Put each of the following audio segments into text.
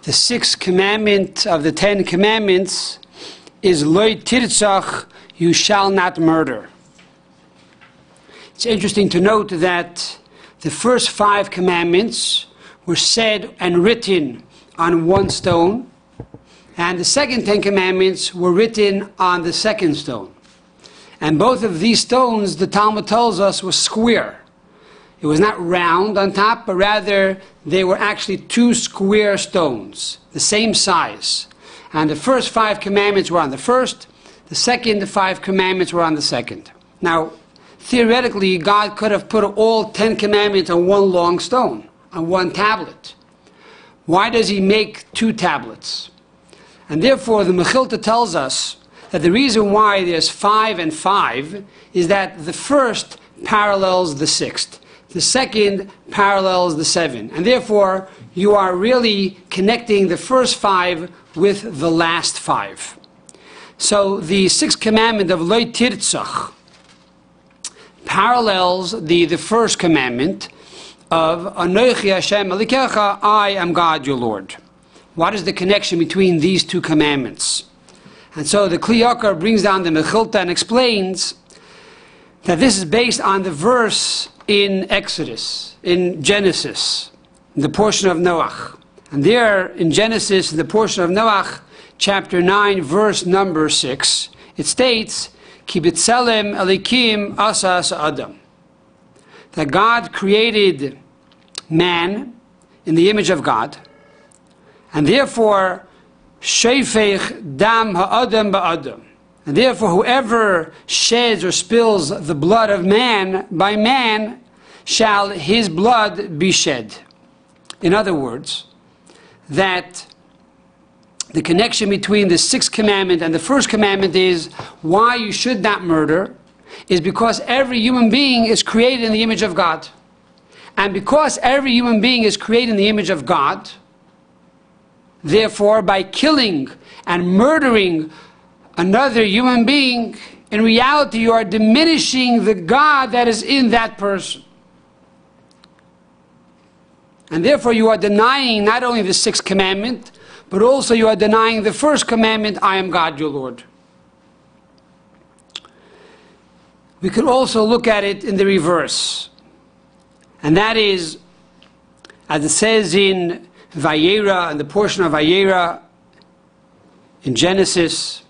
The sixth commandment of the 10 commandments is Lo tirtzach, you shall not murder. It's interesting to note that the first 5 commandments were said and written on one stone, and the second 10 commandments were written on the second stone. And both of these stones, the Talmud tells us, were square. It was not round on top, but rather they were actually 2 square stones, the same size. And the first 5 commandments were on the first, the second 5 commandments were on the second. Now, theoretically, God could have put all 10 commandments on one long stone, on one tablet. Why does he make 2 tablets? And therefore, the Mechilta tells us that the reason why there's 5 and 5 is that the first parallels the sixth. The second parallels the 7. And therefore, you are really connecting the first 5 with the last 5. So the sixth commandment of Lo tirtzach parallels the first commandment of Anochi Hashem Elikecha, I am God your Lord. What is the connection between these 2 commandments? And so the Kli Yakar brings down the Mechilta and explains that this is based on the verse in Exodus, in Genesis, in the portion of Noach. And there in Genesis, in the portion of Noach, chapter 9, verse number 6, it states, Ki b'tselem elikim asas adam. That God created man in the image of God, and therefore, sheifech dam ha'adam ba'adam. And therefore, whoever sheds or spills the blood of man by man, shall his blood be shed. In other words, that the connection between the 6th commandment and the 1st commandment is why you should not murder is because every human being is created in the image of God. And because every human being is created in the image of God, therefore, by killing and murdering another human being, in reality you are diminishing the God that is in that person. And therefore you are denying not only the 6th commandment, but also you are denying the 1st commandment, I am God your Lord. We could also look at it in the reverse. And that is, as it says in Vayera, in the portion of Vayera, in Genesis,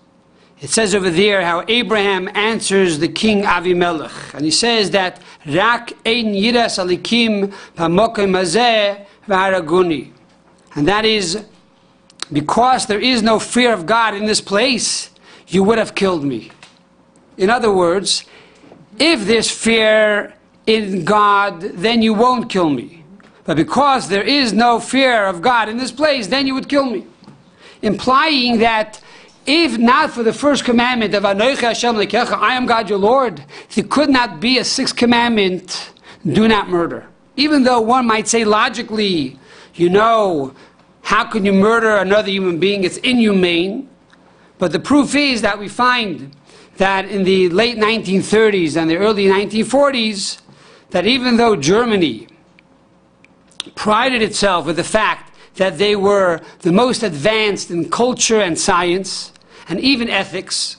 it says over there how Abraham answers the king Avimelech. And he says that, Rak ein yiras alikim b'mokim hazeh v'haraguni. And that is, because there is no fear of God in this place, you would have killed me. In other words, if there's fear in God, then you won't kill me. But because there is no fear of God in this place, then you would kill me. Implying that if not for the 1st commandment of Anochi Hashem Elikecha, I am God your Lord, there could not be a 6th commandment, do not murder. Even though one might say logically, you know, how can you murder another human being? It's inhumane. But the proof is that we find that in the late 1930s and the early 1940s, that even though Germany prided itself with the fact that they were the most advanced in culture and science, and even ethics,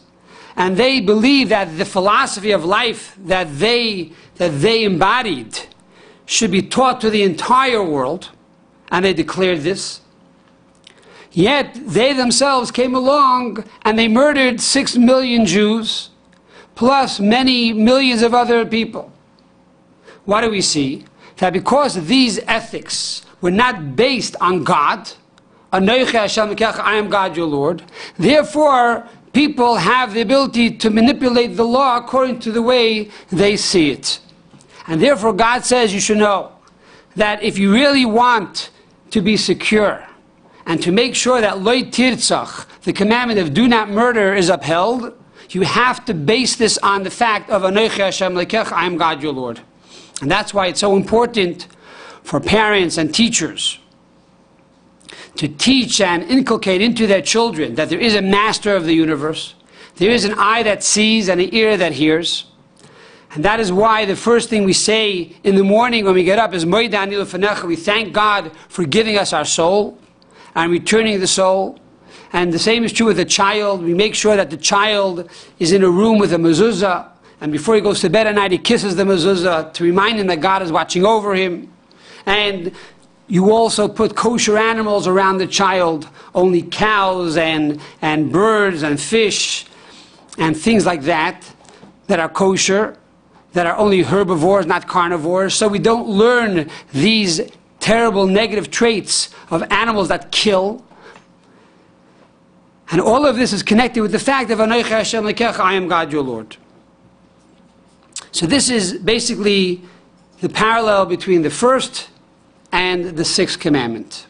and they believed that the philosophy of life that they embodied should be taught to the entire world, and they declared this. Yet they themselves came along and they murdered 6 million Jews, plus many millions of other people. What do we see? That because these ethics were not based on God, Anochi Hashem Elikecha, I am God your Lord, therefore people have the ability to manipulate the law according to the way they see it. And therefore God says you should know that if you really want to be secure and to make sure that Lo tirtzach, the commandment of do not murder, is upheld, you have to base this on the fact of Anochi Hashem Elikecha, I am God your Lord. And that's why it's so important for parents and teachers to teach and inculcate into their children that there is a master of the universe, there is an eye that sees and an ear that hears. And that is why the first thing we say in the morning when we get up is, we thank God for giving us our soul. and returning the soul. And the same is true with a child. We make sure that the child is in a room with a mezuzah, and before he goes to bed at night, he kisses the mezuzah to remind him that God is watching over him. And you also put kosher animals around the child, only cows and birds and fish and things like that are kosher, that are only herbivores, not carnivores. So we don't learn these terrible negative traits of animals that kill. And all of this is connected with the fact of Anochi Hashem Elokecha, I am God your Lord. So this is basically the parallel between the first and the sixth commandment.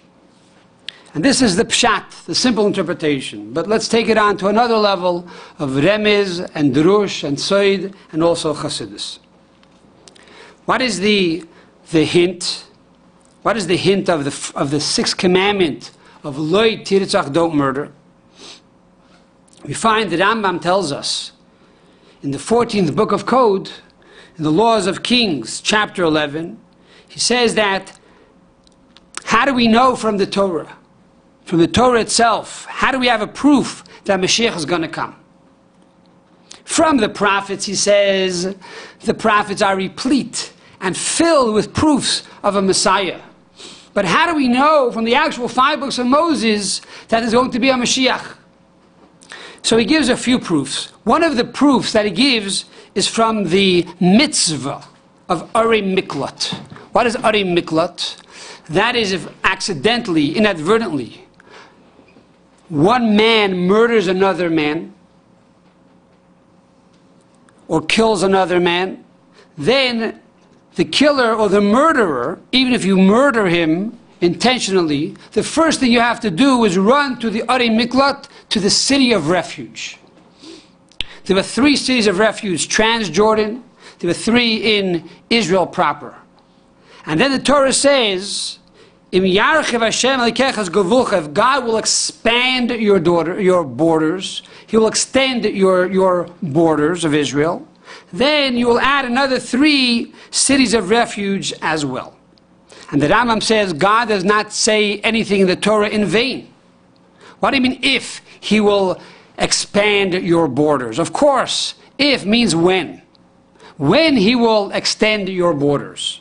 And this is the pshat, the simple interpretation. But let's take it on to another level of remez and drush and soid and also chassidus. What is the hint? What is the hint of the sixth commandment of lo tirtzach, don't murder? We find that Rambam tells us in the 14th book of Code, in the Laws of Kings, chapter 11, he says that, how do we know from the Torah? From the Torah itself, how do we have a proof that Mashiach is going to come? From the prophets, he says, the prophets are replete and filled with proofs of a Messiah. But how do we know from the actual 5 books of Moses that there's going to be a Mashiach? So he gives a few proofs. One of the proofs that he gives is from the mitzvah of Arei Miklat. What is Arei Miklat? That is if accidentally, inadvertently, one man murders another man or kills another man, then the killer or the murderer, even if you murder him intentionally, the first thing you have to do is run to the Arei Miklat, to the City of Refuge. There were 3 cities of refuge, Transjordan. There were 3 in Israel proper. And then the Torah says, if God will expand your borders, He will extend your borders of Israel, then you will add another 3 cities of refuge as well. And the Rambam says God does not say anything in the Torah in vain. What do you mean if He will expand your borders? Of course, if means when. When He will extend your borders,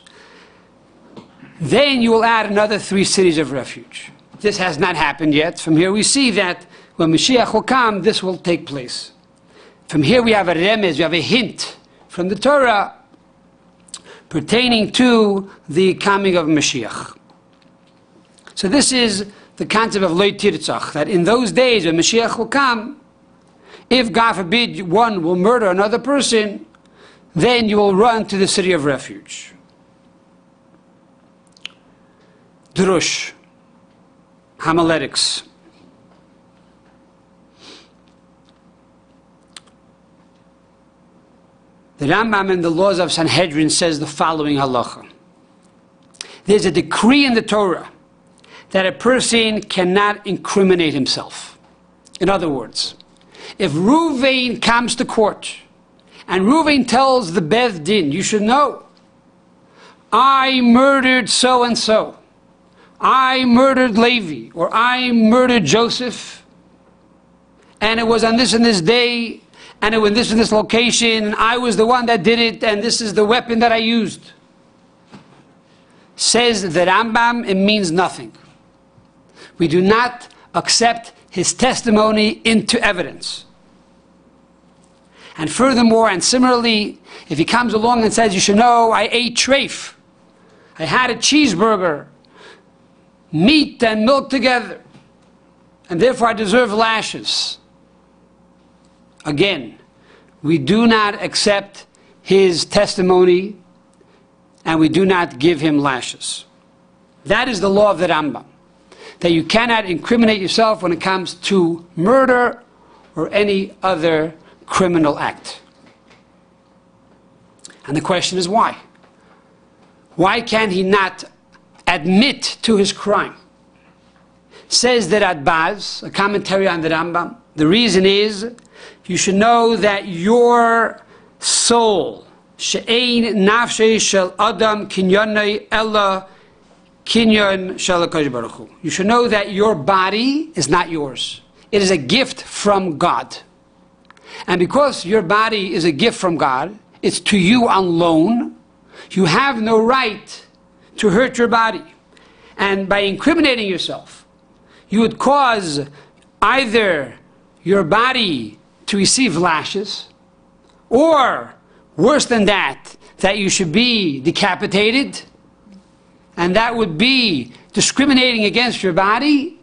then you will add another 3 cities of refuge. This has not happened yet. From here we see that when Mashiach will come, this will take place. From here we have a remez, we have a hint from the Torah pertaining to the coming of Mashiach. So this is the concept of lo tirtzach, that in those days when Mashiach will come, if God forbid one will murder another person, then you will run to the City of Refuge. Drush, homiletics. The Rambam in the Laws of Sanhedrin says the following halacha. There's a decree in the Torah that a person cannot incriminate himself. In other words, if Ruvain comes to court and Ruvain tells the Beth Din, you should know, I murdered so-and-so, I murdered Levi, or I murdered Joseph, and it was on this and this day, and it was this and this location, and I was the one that did it, and this is the weapon that I used. Says the Rambam, it means nothing. We do not accept his testimony into evidence. And furthermore, and similarly, if he comes along and says, you should know, I ate treif, I had a cheeseburger, meat and milk together, and therefore I deserve lashes. Again, we do not accept his testimony and we do not give him lashes. That is the law of the Rambam, that you cannot incriminate yourself when it comes to murder or any other criminal act. And the question is why? Why can he not admit to his crime? Says the Radbaz, a commentary on the Rambam, the reason is, you should know that your soul, she'ein nafshei shel adam kinyanei ella kinyan shel HaKadosh Baruch Hu. You should know that your body is not yours. It is a gift from God. And because your body is a gift from God, it's to you on loan, you have no right to hurt your body. And by incriminating yourself, you would cause either your body to receive lashes, or worse than that, that you should be decapitated, and that would be discriminating against your body.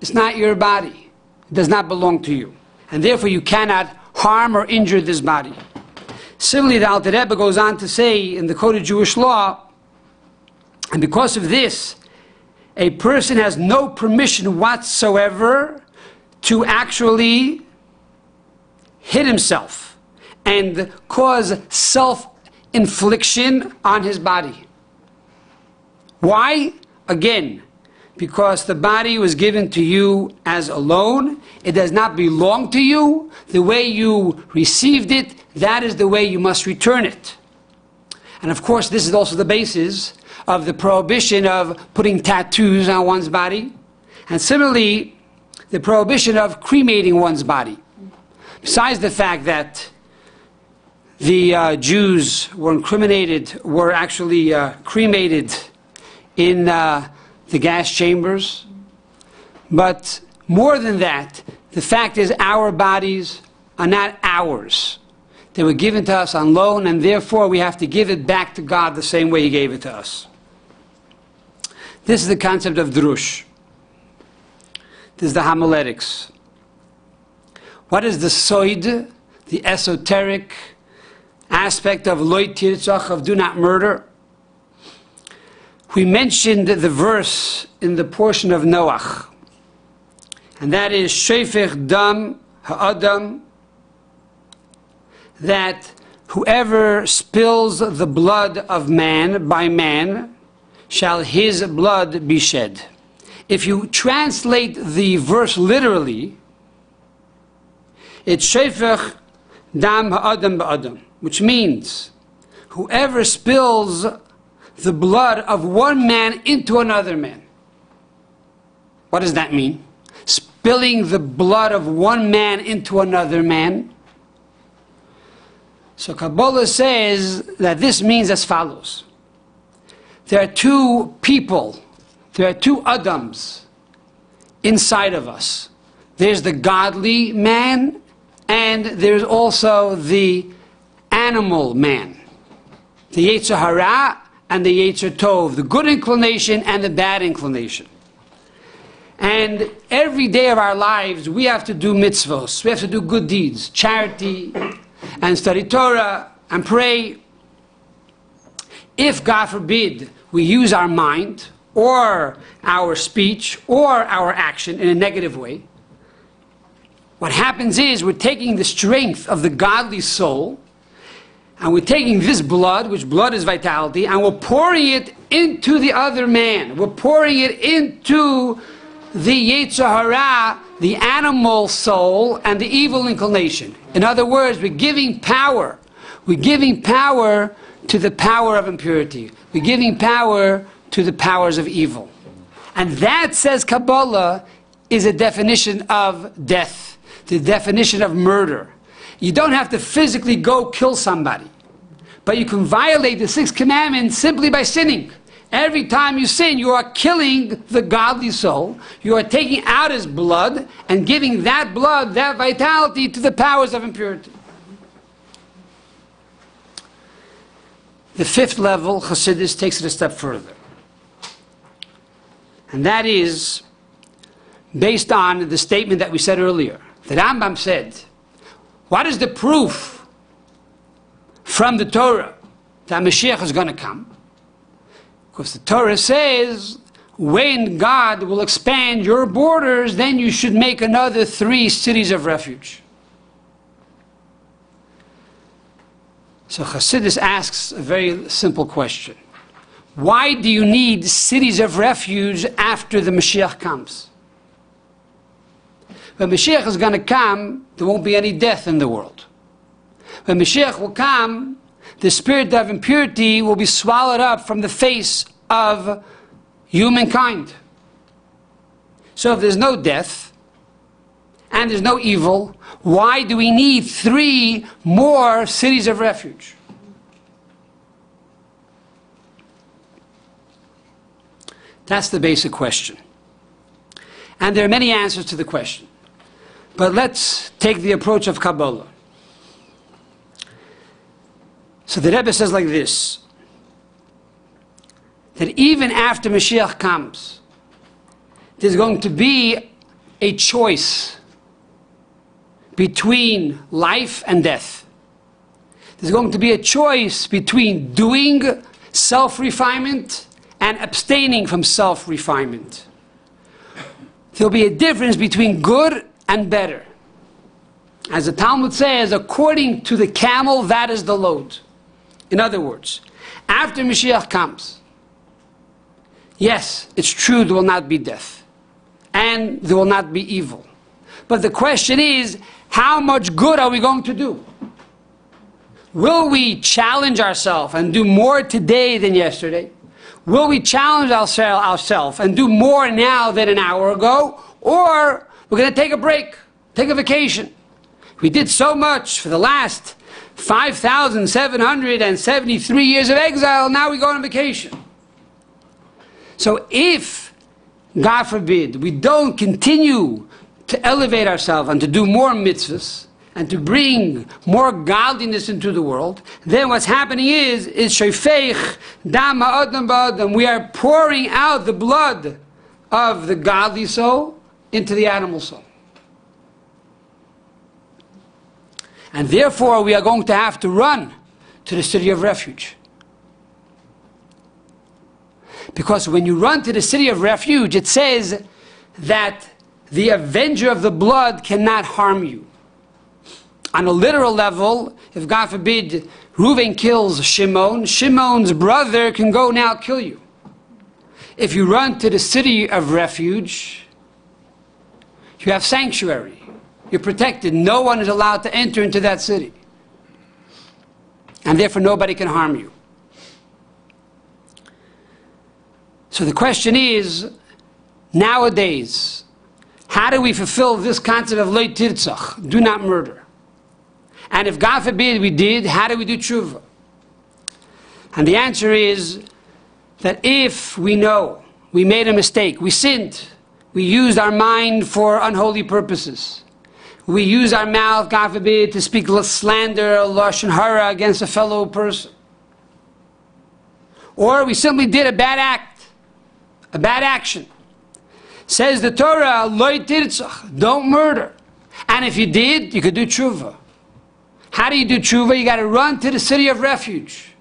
It's not your body. It does not belong to you. And therefore you cannot harm or injure this body. Similarly, the Alter Rebbe goes on to say in the Code of Jewish Law, and because of this, a person has no permission whatsoever to actually hit himself and cause self-infliction on his body. Why? Again, because the body was given to you as a loan. It does not belong to you. The way you received it, that is the way you must return it. And of course, this is also the basis of the prohibition of putting tattoos on one's body. And similarly, the prohibition of cremating one's body. Besides the fact that the Jews were actually cremated in the gas chambers. But more than that, the fact is our bodies are not ours. They were given to us on loan, and therefore we have to give it back to God the same way He gave it to us. This is the concept of drush. This is the homiletics. What is the soid, the esoteric aspect of lo tirtzach, of do not murder? We mentioned the verse in the portion of Noach, and that is shefech dam ha'adam, that whoever spills the blood of man by man, shall his blood be shed. If you translate the verse literally, it's shefech dam ha'adam ba'adam, which means whoever spills the blood of one man into another man. What does that mean? Spilling the blood of one man into another man. So Kabbalah says that this means as follows. There are two people, there are two Adams inside of us. There's the godly man, and there's also the animal man. The Yetzer Hara and the Yetzer Tov, the good inclination and the bad inclination. And every day of our lives, we have to do mitzvos. We have to do good deeds, charity, and study Torah, and pray. If, God forbid, we use our mind, or our speech, or our action in a negative way, what happens is we're taking the strength of the godly soul, and we're taking this blood, which blood is vitality, and we're pouring it into the other man. We're pouring it into the Yetzer Hara, the animal soul, and the evil inclination. In other words, we're giving power. We're giving power to the power of impurity. We're giving power to the powers of evil. And that, says Kabbalah, is a definition of death, the definition of murder. You don't have to physically go kill somebody, but you can violate the sixth commandment simply by sinning. Every time you sin, you are killing the godly soul. You are taking out his blood and giving that blood, that vitality, to the powers of impurity. The fifth level, Chassidus, takes it a step further. And that is based on the statement that we said earlier. The Rambam said, what is the proof from the Torah that Mashiach is going to come? Because the Torah says, when God will expand your borders, then you should make another 3 cities of refuge. So Chassidus asks a very simple question. Why do you need cities of refuge after the Mashiach comes? When Mashiach is going to come, there won't be any death in the world. When Mashiach will come, the spirit of impurity will be swallowed up from the face of humankind. So if there's no death and there's no evil, why do we need 3 more cities of refuge? That's the basic question. And there are many answers to the question. But let's take the approach of Kabbalah. So the Rebbe says like this, that even after Mashiach comes, there's going to be a choice between life and death. There's going to be a choice between doing self-refinement and abstaining from self-refinement. There'll be a difference between good and better. As the Talmud says, according to the camel, that is the load. In other words, after Mashiach comes, yes, it's true there will not be death, and there will not be evil. But the question is, how much good are we going to do? Will we challenge ourselves and do more today than yesterday? Will we challenge ourselves and do more now than an hour ago? Or we're going to take a break, take a vacation. We did so much for the last 5,773 years of exile, now we go on vacation. So if, God forbid, we don't continue to elevate ourselves and to do more mitzvahs and to bring more godliness into the world, then what's happening is shofech dam ha'adam ba'adam. We are pouring out the blood of the godly soul into the animal soul. And therefore we are going to have to run to the City of Refuge. Because when you run to the City of Refuge, it says that the avenger of the blood cannot harm you. On a literal level, if God forbid Reuven kills Shimon, Shimon's brother can go now kill you. If you run to the City of Refuge, you have sanctuary. You're protected. No one is allowed to enter into that city. And therefore nobody can harm you. So the question is, nowadays, how do we fulfill this concept of lo tirtzach, do not murder? And if God forbid we did, how do we do Teshuvah? And the answer is that if we know we made a mistake, we sinned, we used our mind for unholy purposes, we use our mouth, God forbid, to speak slander or lashon hara against a fellow person, or we simply did a bad act, a bad action. Says the Torah, lo tirtzach, don't murder. And if you did, you could do Teshuvah. How do you do Teshuvah? You got to run to the City of Refuge.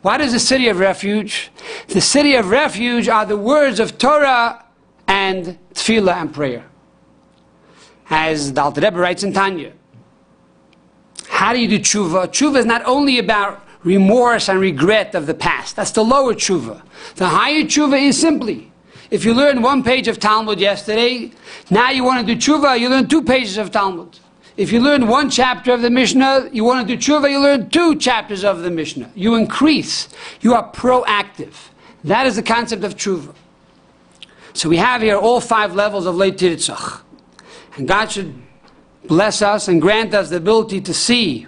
What is the City of Refuge? The City of Refuge are the words of Torah and Tefillah and prayer. As the Alter Rebbe writes in Tanya. How do you do Teshuvah? Teshuvah is not only about remorse and regret of the past. That's the lower Teshuvah. The higher Teshuvah is simply, if you learned 1 page of Talmud yesterday, now you want to do Teshuvah, you learn 2 pages of Talmud. If you learn 1 chapter of the Mishnah, you want to do Teshuvah, you learn 2 chapters of the Mishnah. You increase. You are proactive. That is the concept of Teshuvah. So we have here all 5 levels of lo tirtzach. And God should bless us and grant us the ability to see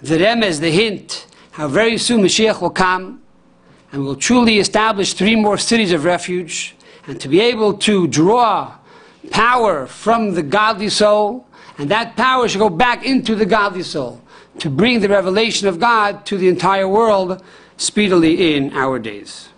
the remez, the hint, how very soon Mashiach will come and will truly establish 3 more cities of refuge, and to be able to draw power from the godly soul, and that power should go back into the godly soul to bring the revelation of God to the entire world speedily in our days.